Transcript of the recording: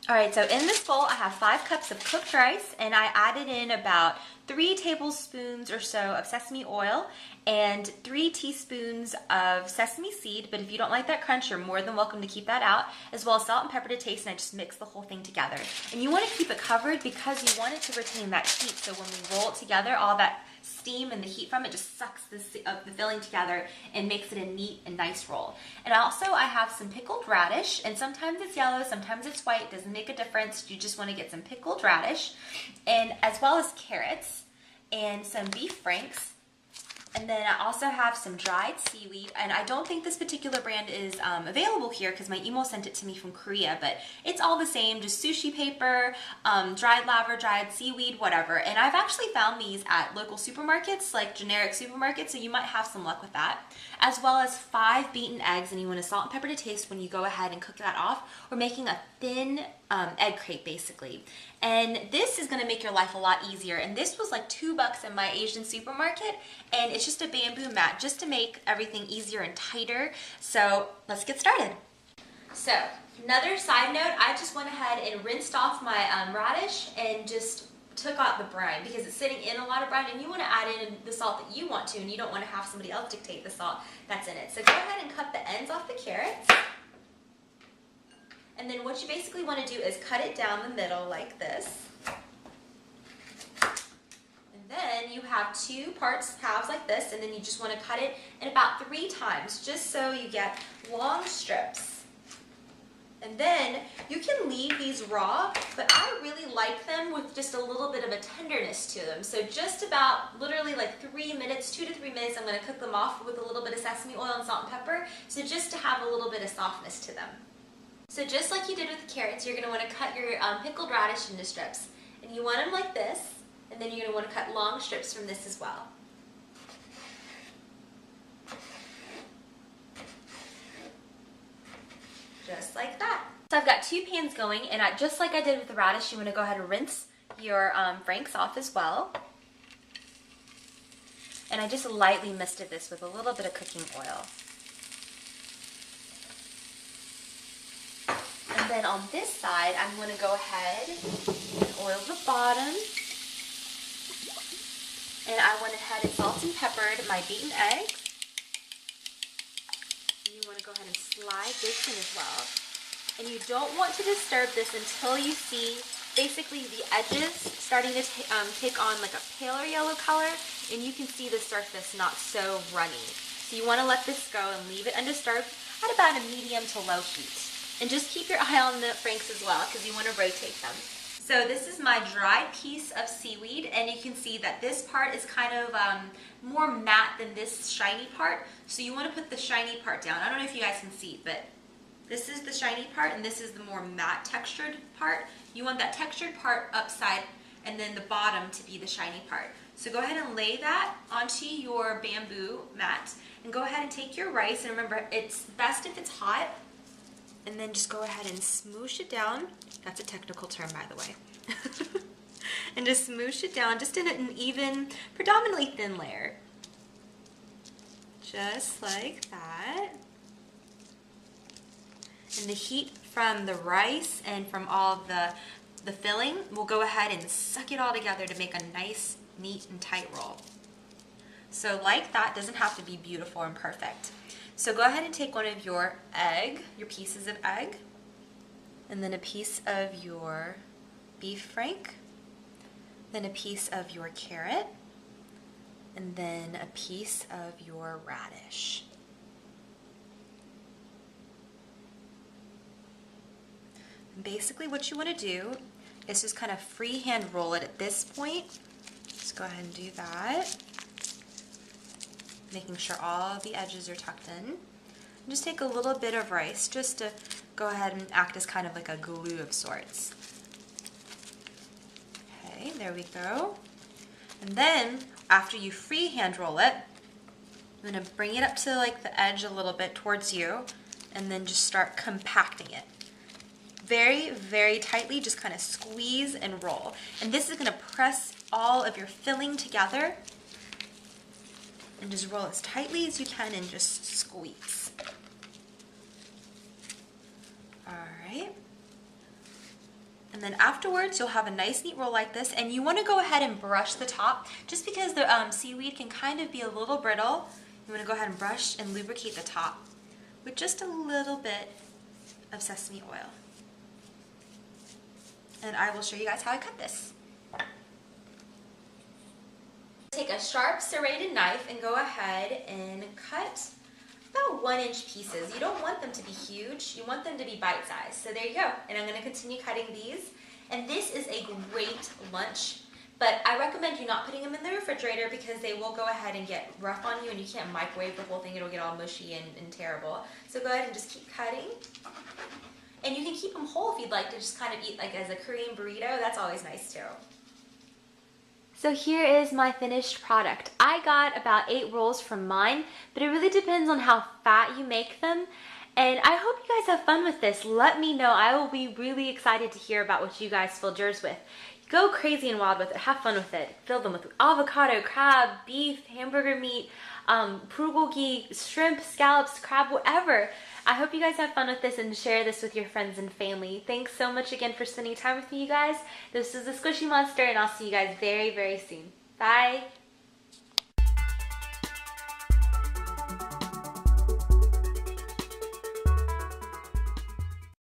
All right, so in this bowl, I have 5 cups of cooked rice, and I added in about 3 tablespoons or so of sesame oil and 3 teaspoons of sesame seed, but if you don't like that crunch, you're more than welcome to keep that out, as well as salt and pepper to taste, and I just mix the whole thing together. And you want to keep it covered because you want it to retain that heat, so when we roll it together, all that steam and the heat from it just sucks the filling together and makes it a neat and nice roll. And also I have some pickled radish, and sometimes it's yellow, sometimes it's white, doesn't make a difference. You just want to get some pickled radish, and as well as carrots and some beef franks. And then I also have some dried seaweed, and I don't think this particular brand is available here because my email sent it to me from Korea, but it's all the same, just sushi paper, dried laver, dried seaweed, whatever. And I've actually found these at local supermarkets, like generic supermarkets, so you might have some luck with that. As well as 5 beaten eggs, and you want to salt and pepper to taste when you go ahead and cook that off. We're making a thin egg crepe basically. And this is gonna make your life a lot easier. And this was like $2 in my Asian supermarket, and it's just a bamboo mat just to make everything easier and tighter. So let's get started. So another side note, I just went ahead and rinsed off my radish and just took out the brine because it's sitting in a lot of brine, and you want to add in the salt that you want to, and you don't want to have somebody else dictate the salt that's in it. So go ahead and cut the ends off the carrots. And then what you basically want to do is cut it down the middle like this. And then you have 2 halves like this, and then you just want to cut it in about 3 times, just so you get long strips. And then you can leave these raw, but I really like them with just a little bit of a tenderness to them. So just about literally like 3 minutes, 2 to 3 minutes, I'm going to cook them off with a little bit of sesame oil and salt and pepper, so just to have a little bit of softness to them. So just like you did with the carrots, you're going to want to cut your pickled radish into strips. And you want them like this, and then you're going to want to cut long strips from this as well. Just like that. So I've got 2 pans going, and just like I did with the radish, you want to go ahead and rinse your franks off as well. And I just lightly misted this with a little bit of cooking oil. And then on this side, I'm going to go ahead and oil the bottom. And I went ahead and salt and peppered my beaten eggs. And you want to go ahead and slide this in as well. And you don't want to disturb this until you see basically the edges starting to take on like a paler yellow color, and you can see the surface not so runny. So you want to let this go and leave it undisturbed at about a medium to low heat. And just keep your eye on the franks as well, because you want to rotate them. So this is my dried piece of seaweed, and you can see that this part is kind of more matte than this shiny part. So you want to put the shiny part down. I don't know if you guys can see, but this is the shiny part, and this is the more matte textured part. You want that textured part upside, and then the bottom to be the shiny part. So go ahead and lay that onto your bamboo mat, and go ahead and take your rice, and remember, it's best if it's hot. And then just go ahead and smoosh it down. That's a technical term, by the way. And just smoosh it down just in an even, predominantly thin layer. Just like that. And the heat from the rice and from all the filling will go ahead and suck it all together to make a nice, neat, and tight roll. So like that, doesn't have to be beautiful and perfect. So go ahead and take one of your pieces of egg, and then a piece of your beef frank, then a piece of your carrot, and then a piece of your radish. And basically what you want to do is just kind of freehand roll it at this point. Just go ahead and do that. Making sure all the edges are tucked in. And just take a little bit of rice just to go ahead and act as kind of like a glue of sorts. Okay, there we go. And then after you freehand roll it, I'm going to bring it up to like the edge a little bit towards you, and then just start compacting it. Very, very tightly, just kind of squeeze and roll. And this is going to press all of your filling together. And just roll as tightly as you can and just squeeze. All right. And then afterwards, you'll have a nice neat roll like this, and you want to go ahead and brush the top, just because the seaweed can kind of be a little brittle. You want to go ahead and brush and lubricate the top with just a little bit of sesame oil. And I will show you guys how I cut this. Take a sharp serrated knife and go ahead and cut about 1-inch pieces. You don't want them to be huge, you want them to be bite-sized. So there you go, and I'm going to continue cutting these. And this is a great lunch, but I recommend you not putting them in the refrigerator because they will go ahead and get rough on you, and you can't microwave the whole thing, it'll get all mushy and terrible. So go ahead and just keep cutting. And you can keep them whole if you'd like to just kind of eat like as a Korean burrito, that's always nice too. So here is my finished product. I got about 8 rolls from mine, but it really depends on how fat you make them. And I hope you guys have fun with this. Let me know. I will be really excited to hear about what you guys filled yours with. Go crazy and wild with it. Have fun with it. Fill them with avocado, crab, beef, hamburger meat, bulgogi, shrimp, scallops, crab, whatever. I hope you guys have fun with this and share this with your friends and family. Thanks so much again for spending time with me, you guys. This is the Squishy Monster, and I'll see you guys very, very soon. Bye!